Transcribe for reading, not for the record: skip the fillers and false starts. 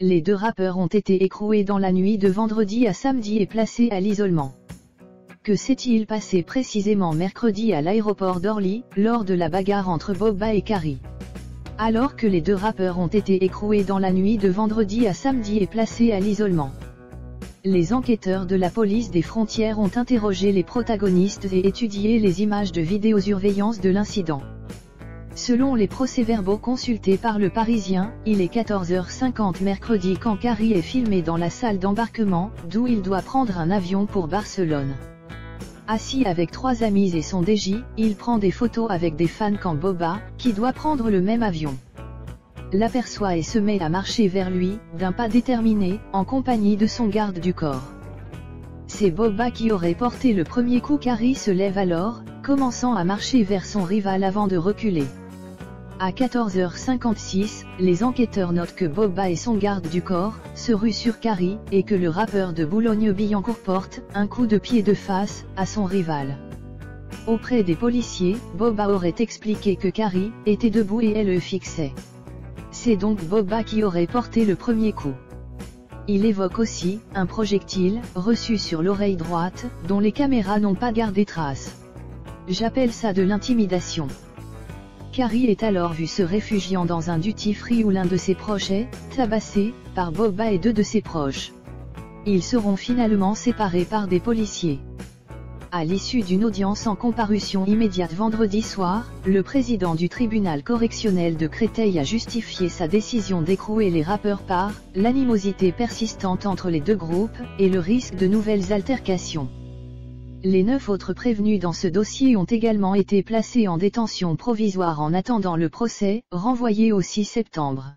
Les deux rappeurs ont été écroués dans la nuit de vendredi à samedi et placés à l'isolement. Que s'est-il passé précisément mercredi à l'aéroport d'Orly, lors de la bagarre entre Booba et Kari? Alors que les deux rappeurs ont été écroués dans la nuit de vendredi à samedi et placés à l'isolement, les enquêteurs de la police des frontières ont interrogé les protagonistes et étudié les images de vidéosurveillance de l'incident. Selon les procès-verbaux consultés par Le Parisien, il est 14h50 mercredi quand Kari est filmé dans la salle d'embarquement, d'où il doit prendre un avion pour Barcelone. Assis avec trois amis et son DJ, il prend des photos avec des fans quand Booba, qui doit prendre le même avion, l'aperçoit et se met à marcher vers lui, d'un pas déterminé, en compagnie de son garde du corps. C'est Booba qui aurait porté le premier coup. Kari se lève alors, commençant à marcher vers son rival avant de reculer. À 14h56, les enquêteurs notent que Booba et son garde du corps se ruent sur Kari, et que le rappeur de Boulogne-Billancourt porte un coup de pied de face à son rival. Auprès des policiers, Booba aurait expliqué que Kari était debout et elle le fixait. C'est donc Booba qui aurait porté le premier coup. Il évoque aussi un projectile reçu sur l'oreille droite, dont les caméras n'ont pas gardé trace. J'appelle ça de l'intimidation. Kari est alors vu se réfugiant dans un duty-free où l'un de ses proches est tabassé par Booba et deux de ses proches. Ils seront finalement séparés par des policiers. À l'issue d'une audience en comparution immédiate vendredi soir, le président du tribunal correctionnel de Créteil a justifié sa décision d'écrouer les rappeurs par l'animosité persistante entre les deux groupes et le risque de nouvelles altercations. Les 9 autres prévenus dans ce dossier ont également été placés en détention provisoire en attendant le procès, renvoyé au 6 septembre.